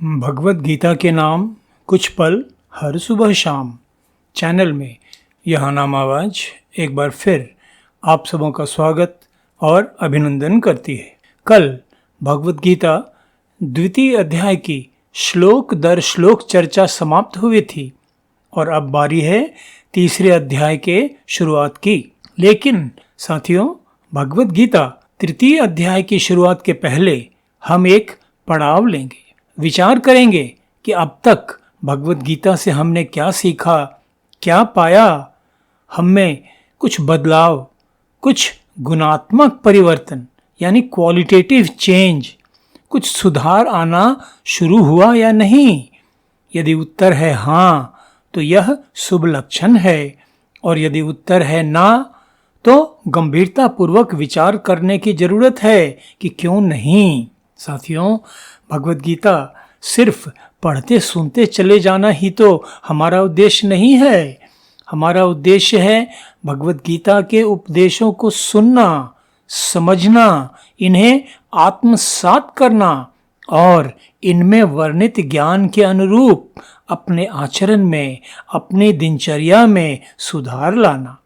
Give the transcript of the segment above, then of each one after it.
भगवत गीता के नाम कुछ पल हर सुबह शाम चैनल में यह नाम आवाज एक बार फिर आप सबों का स्वागत और अभिनंदन करती है। कल भगवत गीता द्वितीय अध्याय की श्लोक दर श्लोक चर्चा समाप्त हुई थी और अब बारी है तीसरे अध्याय के शुरुआत की। लेकिन साथियों, भगवत गीता तृतीय अध्याय की शुरुआत के पहले हम एक पड़ाव लेंगे, विचार करेंगे कि अब तक भगवत गीता से हमने क्या सीखा, क्या पाया, हम में कुछ बदलाव, कुछ गुणात्मक परिवर्तन यानी क्वालिटेटिव चेंज, कुछ सुधार आना शुरू हुआ या नहीं। यदि उत्तर है हाँ तो यह शुभ लक्षण है, और यदि उत्तर है ना तो गंभीरतापूर्वक विचार करने की जरूरत है कि क्यों नहीं। साथियों, भगवत गीता सिर्फ पढ़ते सुनते चले जाना ही तो हमारा उद्देश्य नहीं है। हमारा उद्देश्य है भगवत गीता के उपदेशों को सुनना, समझना, इन्हें आत्मसात करना और इनमें वर्णित ज्ञान के अनुरूप अपने आचरण में, अपनी दिनचर्या में सुधार लाना।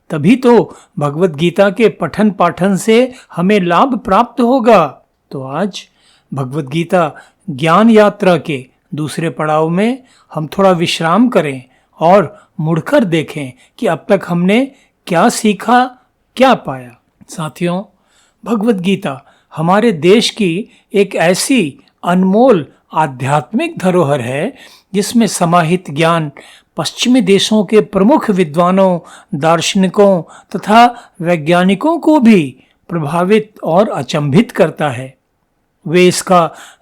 तभी तो भगवत गीता के पठन पाठन से हमें लाभ प्राप्त होगा। तो आज भगवत गीता ज्ञान यात्रा के दूसरे पड़ाव में हम थोड़ा विश्राम करें और मुड़कर देखें कि अब तक हमने क्या सीखा, क्या पाया। साथियों, भगवत गीता हमारे देश की एक ऐसी अनमोल आध्यात्मिक धरोहर है जिसमें समाहित ज्ञान पश्चिमी देशों के प्रमुख विद्वानों, दार्शनिकों तथा वैज्ञानिकों को भी प्रभावित और अचंभित करता है। वे इसका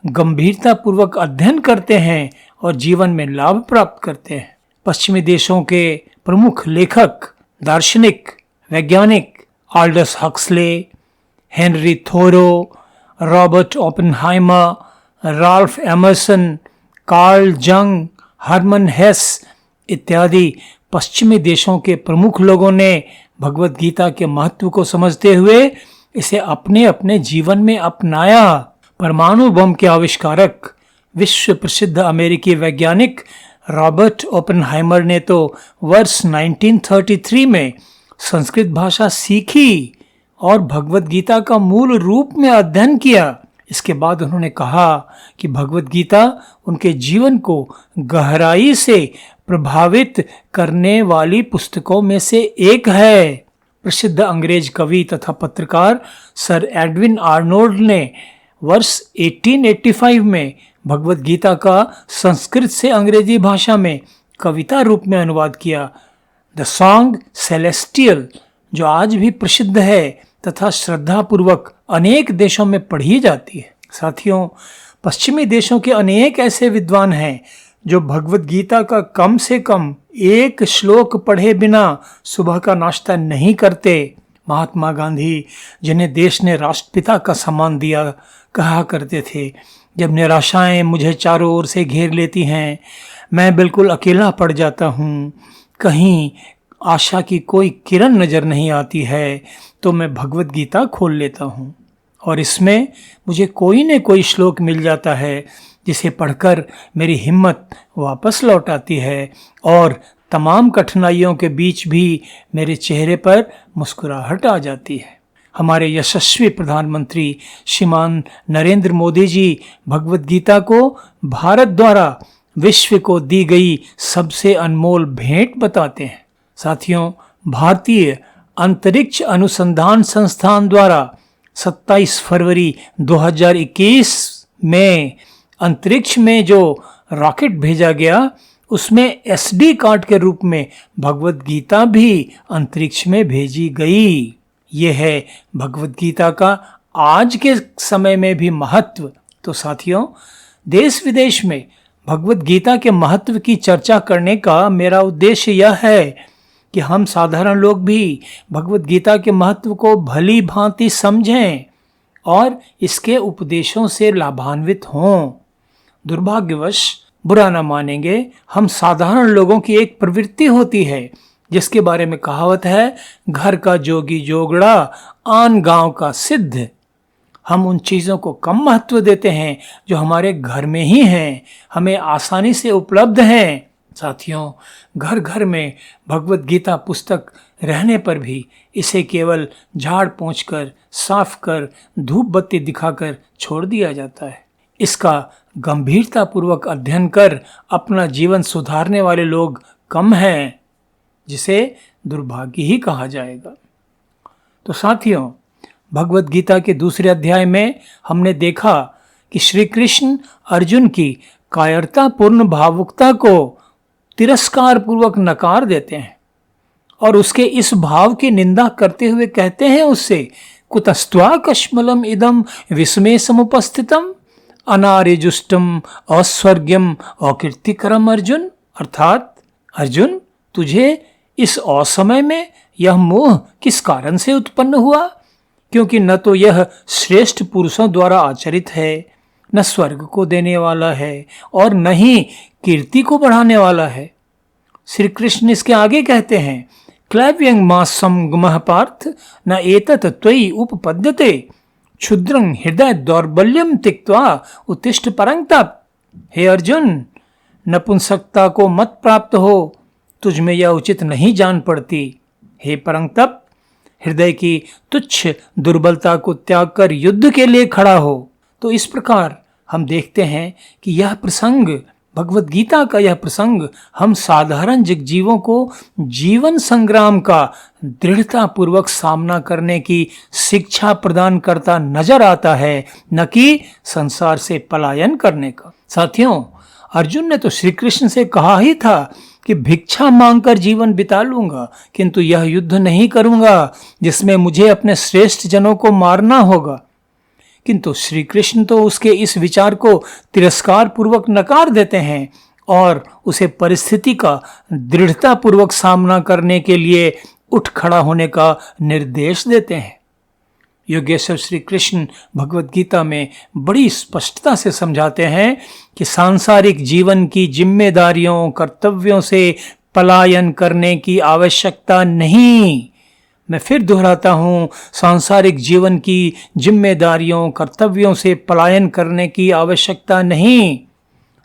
गंभीरतापूर्वक अध्ययन करते हैं और जीवन में लाभ प्राप्त करते हैं। पश्चिमी देशों के प्रमुख लेखक, दार्शनिक, वैज्ञानिक Aldous Huxley, Henry Thoreau, Robert Oppenheimer, Ralph Emerson, Carl Jung, Herman हेस इत्यादि पश्चिमी देशों के प्रमुख लोगों ने भगवत गीता के महत्व को समझते हुए इसे अपने अपने जीवन में अपनाया। परमाणु बम के आविष्कारक, विश्व प्रसिद्ध अमेरिकी वैज्ञानिक रॉबर्ट ओपेनहाइमर ने तो वर्ष 1933 में संस्कृत भाषा सीखी और भगवत गीता का मूल रूप में अध्ययन किया। इसके बाद उन्होंने कहा कि भगवत गीता उनके जीवन को गहराई से प्रभावित करने वाली पुस्तकों में से एक है। प्रसिद्ध अंग्रेज कवि तथा पत्रकार सर एडविन आर्नोल्ड ने वर्ष 1885 में भगवत गीता का संस्कृत से अंग्रेजी भाषा में कविता रूप में अनुवाद किया, द सॉन्ग सेलेस्टियल, जो आज भी प्रसिद्ध है तथा श्रद्धापूर्वक अनेक देशों में पढ़ी जाती है। साथियों, पश्चिमी देशों के अनेक ऐसे विद्वान हैं जो भगवत गीता का कम से कम एक श्लोक पढ़े बिना सुबह का नाश्ता नहीं करते। महात्मा गांधी, जिन्हें देश ने राष्ट्रपिता का सम्मान दिया, कहा करते थे, जब निराशाएं मुझे चारों ओर से घेर लेती हैं, मैं बिल्कुल अकेला पड़ जाता हूँ, कहीं आशा की कोई किरण नज़र नहीं आती है, तो मैं भगवत गीता खोल लेता हूँ और इसमें मुझे कोई न कोई श्लोक मिल जाता है जिसे पढ़कर मेरी हिम्मत वापस लौट आती है और तमाम कठिनाइयों के बीच भी मेरे चेहरे पर मुस्कुराहट आ जाती है। हमारे यशस्वी प्रधानमंत्री श्रीमान नरेंद्र मोदी जी भगवत गीता को भारत द्वारा विश्व को दी गई सबसे अनमोल भेंट बताते हैं। साथियों, भारतीय अंतरिक्ष अनुसंधान संस्थान द्वारा 27 फरवरी 2021 में अंतरिक्ष में जो रॉकेट भेजा गया, उसमें एसडी कार्ड के रूप में भगवत गीता भी अंतरिक्ष में भेजी गई। ये है भगवत गीता का आज के समय में भी महत्व। तो साथियों, देश विदेश में भगवत गीता के महत्व की चर्चा करने का मेरा उद्देश्य यह है कि हम साधारण लोग भी भगवत गीता के महत्व को भली भांति समझें और इसके उपदेशों से लाभान्वित हों। दुर्भाग्यवश, बुरा न मानेंगे, हम साधारण लोगों की एक प्रवृत्ति होती है जिसके बारे में कहावत है, घर का जोगी जोगड़ा, आन गांव का सिद्ध। हम उन चीज़ों को कम महत्व देते हैं जो हमारे घर में ही हैं, हमें आसानी से उपलब्ध हैं। साथियों, घर घर में भगवत गीता पुस्तक रहने पर भी इसे केवल झाड़ पोंछ कर, साफ कर, धूप बत्ती दिखाकर छोड़ दिया जाता है। इसका गंभीरतापूर्वक अध्ययन कर अपना जीवन सुधारने वाले लोग कम हैं, जिसे दुर्भाग्य ही कहा जाएगा। तो साथियों, भगवत गीता के दूसरे अध्याय में हमने देखा कि श्री कृष्ण अर्जुन की कायरतापूर्ण भावुकता को तिरस्कार पूर्वक नकार देते हैं और उसके इस भाव की निंदा करते हुए कहते हैं उससे, कुतस्त्वा कश्मलम इदम विस्मय समुपस्थितम अनार्यजुष्टम अस्वर्ग्यम अकीर्तिकरम अर्जुन। अर्थात अर्जुन, तुझे इस असमय में यह मोह किस कारण से उत्पन्न हुआ? क्योंकि न तो यह श्रेष्ठ पुरुषों द्वारा आचरित है, न स्वर्ग को देने वाला है और न ही कीर्ति को बढ़ाने वाला है। श्री कृष्ण इसके आगे कहते हैं, क्लैव्यंग मासम गमः पार्थ न एतत् त्वयि उपपद्यते क्षुद्रं हृदय दौर्बल्यम तिक्त्वा उत्तिष्ठ परंतप। हे अर्जुन, नपुंसकता को मत प्राप्त हो, तुझ में यह उचित नहीं जान पड़ती। हे परंतप, हृदय की तुच्छ दुर्बलता को त्याग कर युद्ध के लिए खड़ा हो। तो इस प्रकार हम देखते हैं कि यह प्रसंग, भगवत गीता का यह प्रसंग हम साधारण जगजीवों को जीवन संग्राम का दृढ़तापूर्वक सामना करने की शिक्षा प्रदान करता नजर आता है, न कि संसार से पलायन करने का। साथियों, अर्जुन ने तो श्री कृष्ण से कहा ही था कि भिक्षा मांगकर जीवन बिता लूंगा, किंतु यह युद्ध नहीं करूंगा जिसमें मुझे अपने श्रेष्ठ जनों को मारना होगा। किंतु श्री कृष्ण तो उसके इस विचार को तिरस्कार पूर्वक नकार देते हैं और उसे परिस्थिति का दृढ़तापूर्वक सामना करने के लिए उठ खड़ा होने का निर्देश देते हैं। योगेश्वर श्री कृष्ण भगवत गीता में बड़ी स्पष्टता से समझाते हैं कि सांसारिक जीवन की जिम्मेदारियों, कर्तव्यों से पलायन करने की आवश्यकता नहीं। मैं फिर दोहराता हूँ, सांसारिक जीवन की जिम्मेदारियों, कर्तव्यों से पलायन करने की आवश्यकता नहीं।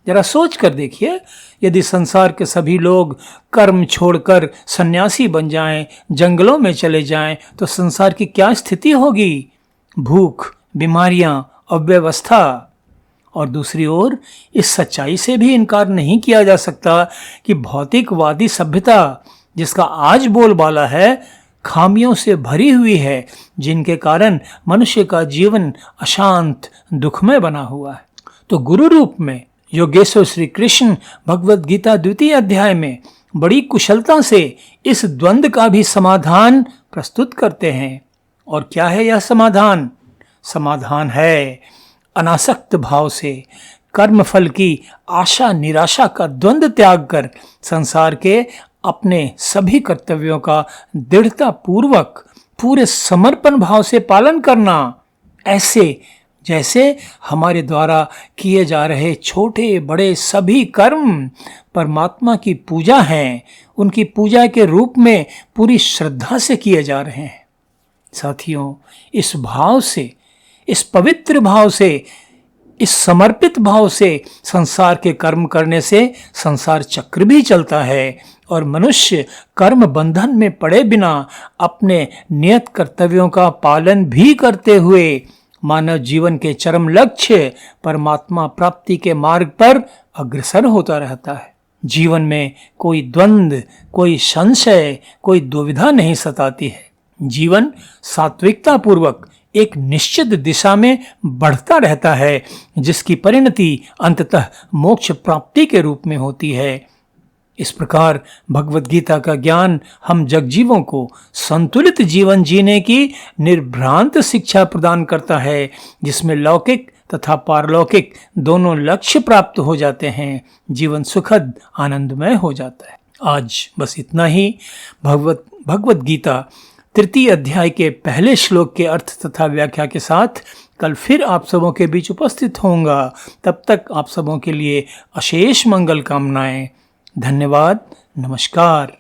जरा सोच कर देखिए, यदि संसार के सभी लोग कर्म छोड़कर सन्यासी बन जाएं, जंगलों में चले जाएं, तो संसार की क्या स्थिति होगी? भूख, बीमारियां, अव्यवस्था। और दूसरी ओर इस सच्चाई से भी इनकार नहीं किया जा सकता कि भौतिकवादी सभ्यता, जिसका आज बोलबाला है, खामियों से भरी हुई है, जिनके कारण मनुष्य का जीवन अशांत, दुखमय बना हुआ है। तो गुरु रूप में योगेश्वर श्री कृष्ण भगवत गीता द्वितीय अध्याय में बड़ी कुशलता से इस द्वंद्व का भी समाधान प्रस्तुत करते हैं। और क्या है यह समाधान? समाधान है अनासक्त भाव से कर्मफल की आशा निराशा का द्वंद्व त्याग कर संसार के अपने सभी कर्तव्यों का दृढ़ता पूर्वक पूरे समर्पण भाव से पालन करना, ऐसे जैसे हमारे द्वारा किए जा रहे छोटे बड़े सभी कर्म परमात्मा की पूजा हैं, उनकी पूजा के रूप में पूरी श्रद्धा से किए जा रहे हैं। साथियों, इस भाव से, इस पवित्र भाव से, इस समर्पित भाव से संसार के कर्म करने से संसार चक्र भी चलता है और मनुष्य कर्म बंधन में पड़े बिना अपने नियत कर्तव्यों का पालन भी करते हुए मानव जीवन के चरम लक्ष्य परमात्मा प्राप्ति के मार्ग पर अग्रसर होता रहता है। जीवन में कोई द्वंद्व, कोई संशय, कोई दुविधा नहीं सताती है। जीवन सात्विकता पूर्वक एक निश्चित दिशा में बढ़ता रहता है, जिसकी परिणति अंततः मोक्ष प्राप्ति के रूप में होती है। इस प्रकार भगवत गीता का ज्ञान हम जगजीवों को संतुलित जीवन जीने की निर्भ्रांत शिक्षा प्रदान करता है, जिसमें लौकिक तथा पारलौकिक दोनों लक्ष्य प्राप्त हो जाते हैं। जीवन सुखद आनंदमय हो जाता है। आज बस इतना ही। भगवत गीता तृतीय अध्याय के पहले श्लोक के अर्थ तथा व्याख्या के साथ कल फिर आप सबों के बीच उपस्थित होऊंगा। तब तक आप सबों के लिए अशेष मंगल कामनाएं। धन्यवाद। नमस्कार।